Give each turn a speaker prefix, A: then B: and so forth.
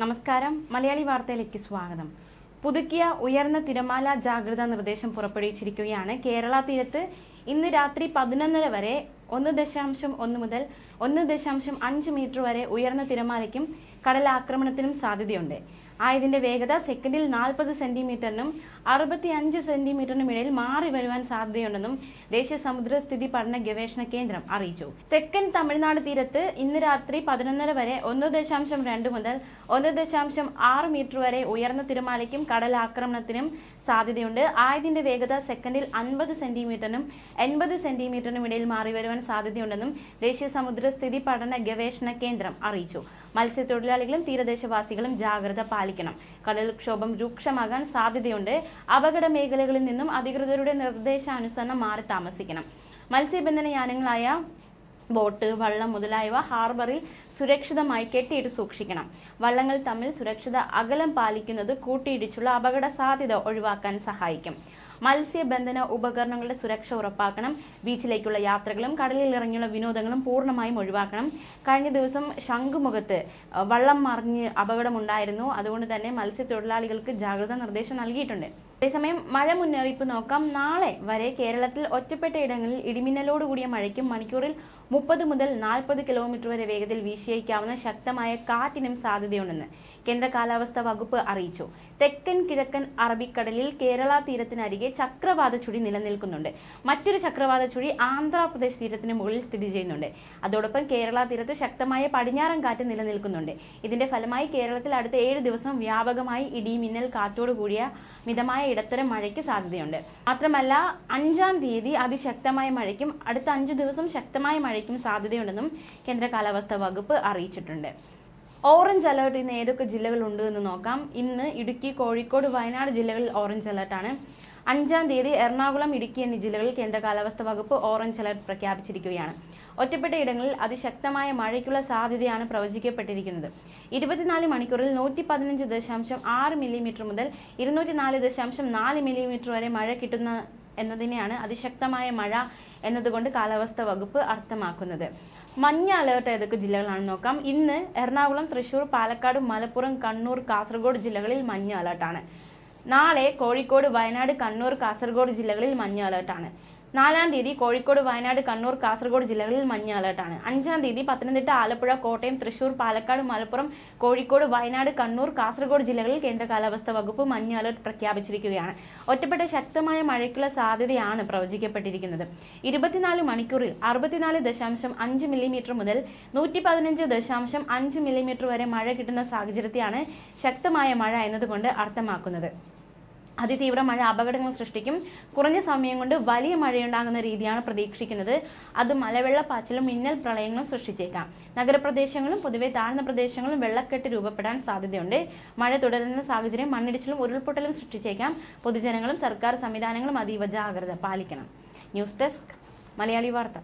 A: നമസ്കാരം. മലയാളി വാർത്തയിലേക്ക് സ്വാഗതം. പുതുക്കിയ ഉയർന്ന തിരമാല ജാഗ്രതാ നിർദ്ദേശം പുറപ്പെടുവിച്ചിരിക്കുകയാണ്. കേരള തീരത്ത് ഇന്ന് രാത്രി 11:30 വരെ 1.1 മുതൽ 1.5 മീറ്റർ വരെ ഉയർന്ന തിരമാലയ്ക്കും കടലാക്രമണത്തിനും സാധ്യതയുണ്ട്. ആയതിന്റെ വേഗത സെക്കൻഡിൽ 40 സെന്റിമീറ്ററിനും 65 സെന്റിമീറ്ററിനും ഇടയിൽ മാറി വരുവാൻ സാധ്യതയുണ്ടെന്നും ദേശീയ സമുദ്രസ്ഥിതി പഠന ഗവേഷണ കേന്ദ്രം അറിയിച്ചു. തെക്കൻ തമിഴ്നാട് തീരത്ത് ഇന്ന് രാത്രി 11:30 വരെ 1.2 മുതൽ 1.6 മീറ്റർ വരെ ഉയർന്ന തിരമാലയ്ക്കും കടലാക്രമണത്തിനും സാധ്യതയുണ്ട്. ആയതിന്റെ വേഗത സെക്കൻഡിൽ 50 സെന്റിമീറ്ററിനും 80 സെന്റിമീറ്ററിനും ഇടയിൽ മാറി വരുവാൻ സാധ്യതയുണ്ടെന്നും ദേശീയ സമുദ്രസ്ഥിതി പഠന ഗവേഷണ കേന്ദ്രം അറിയിച്ചു. മത്സ്യത്തൊഴിലാളികളും തീരദേശവാസികളും ജാഗ്രത പാലിക്കണം. കടൽക്ഷോഭം രൂക്ഷമാകാൻ സാധ്യതയുണ്ട്. അപകട മേഖലകളിൽ നിന്നും അധികൃതരുടെ നിർദ്ദേശാനുസരണം മാറി താമസിക്കണം. മത്സ്യബന്ധന യാനങ്ങളായ ബോട്ട്, വള്ളം മുതലായവ ഹാർബറിൽ സുരക്ഷിതമായി കെട്ടിയിട്ട് സൂക്ഷിക്കണം. വള്ളങ്ങൾ തമ്മിൽ സുരക്ഷിത അകലം പാലിക്കുന്നത് കൂട്ടിയിടിച്ചുള്ള അപകട സാധ്യത ഒഴിവാക്കാൻ സഹായിക്കും. മത്സ്യബന്ധന ഉപകരണങ്ങളുടെ സുരക്ഷ ഉറപ്പാക്കണം. ബീച്ചിലേക്കുള്ള യാത്രകളും കടലിൽ ഇറങ്ങിയുള്ള വിനോദങ്ങളും പൂർണ്ണമായും ഒഴിവാക്കണം. കഴിഞ്ഞ ദിവസം ശംഖുമുഖത്ത് വള്ളം മറിഞ്ഞ് അപകടമുണ്ടായിരുന്നു. അതുകൊണ്ട് തന്നെ മത്സ്യത്തൊഴിലാളികൾക്ക് ജാഗ്രതാ നിർദ്ദേശം നൽകിയിട്ടുണ്ട്. അതേസമയം മഴ മുന്നറിയിപ്പ് നോക്കാം. നാളെ വരെ കേരളത്തിൽ ഒറ്റപ്പെട്ട ഇടങ്ങളിൽ ഇടിമിന്നലോടുകൂടിയ മഴയ്ക്കും മണിക്കൂറിൽ 30 മുതൽ 40 കിലോമീറ്റർ വരെ വേഗതയിൽ വീശിയേക്കാവുന്ന ശക്തമായ കാറ്റിനും സാധ്യതയുണ്ടെന്ന് കേന്ദ്ര കാലാവസ്ഥാ വകുപ്പ് അറിയിച്ചു. തെക്കൻ കിഴക്കൻ അറബിക്കടലിൽ കേരള തീരത്തിനരികെ ചക്രവാത ചുഴി നിലനിൽക്കുന്നുണ്ട്. മറ്റൊരു ചക്രവാത ചുഴി ആന്ധ്രാപ്രദേശ് തീരത്തിന് മുകളിൽ സ്ഥിതി ചെയ്യുന്നുണ്ട്. അതോടൊപ്പം കേരള തീരത്ത് ശക്തമായ പടിഞ്ഞാറൻ കാറ്റ് നിലനിൽക്കുന്നുണ്ട്. ഇതിന്റെ ഫലമായി കേരളത്തിൽ അടുത്ത 7 ദിവസം വ്യാപകമായി ഇടിമിന്നൽ കാറ്റോടുകൂടിയ മിതമായ ഇടത്തരം മഴയ്ക്ക് സാധ്യതയുണ്ട്. മാത്രമല്ല 5-ാം തീയതി അതിശക്തമായ മഴയ്ക്കും അടുത്ത 5 ദിവസം ശക്തമായ മഴയ്ക്കും സാധ്യതയുണ്ടെന്നും കേന്ദ്ര കാലാവസ്ഥാ വകുപ്പ് അറിയിച്ചിട്ടുണ്ട്. ഓറഞ്ച് അലർട്ട് ഇന്ന് ഏതൊക്കെ ജില്ലകളുണ്ട് എന്ന് നോക്കാം. ഇന്ന് ഇടുക്കി, കോഴിക്കോട്, വയനാട് ജില്ലകളിൽ ഓറഞ്ച് അലർട്ടാണ്. 5-ാം തീയതി എറണാകുളം, ഇടുക്കി എന്നീ ജില്ലകളിൽ കേന്ദ്ര കാലാവസ്ഥാ വകുപ്പ് ഓറഞ്ച് അലർട്ട് പ്രഖ്യാപിച്ചിരിക്കുകയാണ്. ഒറ്റപ്പെട്ട ഇടങ്ങളിൽ അതിശക്തമായ മഴയ്ക്കുള്ള സാധ്യതയാണ് പ്രവചിക്കപ്പെട്ടിരിക്കുന്നത്. 24 മണിക്കൂറിൽ 115.6 മില്ലിമീറ്റർ മുതൽ 204.4 മില്ലിമീറ്റർ വരെ മഴ കിട്ടുന്ന എന്നതിനെയാണ് അതിശക്തമായ മഴ എന്നതുകൊണ്ട് കാലാവസ്ഥാ വകുപ്പ് അർത്ഥമാക്കുന്നത്. മഞ്ഞ അലേർട്ട് ഏതൊക്കെ ജില്ലകളാണെന്ന് നോക്കാം. ഇന്ന് എറണാകുളം, തൃശൂർ, പാലക്കാട്, മലപ്പുറം, കണ്ണൂർ, കാസർഗോഡ് ജില്ലകളിൽ മഞ്ഞ അലേർട്ടാണ്. നാളെ കോഴിക്കോട്, വയനാട്, കണ്ണൂർ, കാസർഗോഡ് ജില്ലകളിൽ മഞ്ഞ അലേർട്ടാണ്. 4-ാം തീയതി കോഴിക്കോട്, വയനാട്, കണ്ണൂർ, കാസർഗോഡ് ജില്ലകളിൽ മഞ്ഞ അലേർട്ടാണ്. 5-ാം തീയതി പത്തനംതിട്ട, ആലപ്പുഴ, കോട്ടയം, തൃശൂർ, പാലക്കാട്, മലപ്പുറം, കോഴിക്കോട്, വയനാട്, കണ്ണൂർ, കാസർഗോഡ് ജില്ലകളിൽ കേന്ദ്ര കാലാവസ്ഥാ വകുപ്പ് മഞ്ഞ അലേർട്ട് പ്രഖ്യാപിച്ചിരിക്കുകയാണ്. ഒറ്റപ്പെട്ട ശക്തമായ മഴയ്ക്കുള്ള സാധ്യതയാണ് പ്രവചിക്കപ്പെട്ടിരിക്കുന്നത്. 24 മണിക്കൂറിൽ 64.5 മില്ലിമീറ്റർ മുതൽ 115.5 മില്ലിമീറ്റർ വരെ മഴ കിട്ടുന്ന സാഹചര്യത്തെയാണ് ശക്തമായ മഴ എന്നതുകൊണ്ട് അർത്ഥമാക്കുന്നത്. അതിതീവ്ര മഴ അപകടങ്ങൾ സൃഷ്ടിക്കും. കുറഞ്ഞ സമയം കൊണ്ട് വലിയ മഴയുണ്ടാകുന്ന രീതിയാണ് പ്രതീക്ഷിക്കുന്നത്. അത് മലവെള്ളപ്പാച്ചിലും മിന്നൽ പ്രളയങ്ങളും സൃഷ്ടിച്ചേക്കാം. നഗരപ്രദേശങ്ങളും പൊതുവെ താഴ്ന്ന പ്രദേശങ്ങളും വെള്ളക്കെട്ട് രൂപപ്പെടാൻ സാധ്യതയുണ്ട്. മഴ തുടരുന്ന സാഹചര്യം മണ്ണിടിച്ചിലും ഉരുൾപൊട്ടലും സൃഷ്ടിച്ചേക്കാം. പൊതുജനങ്ങളും സർക്കാർ സംവിധാനങ്ങളും അതീവ ജാഗ്രത പാലിക്കണം. ന്യൂസ് ഡെസ്ക്, മലയാളി വാർത്ത.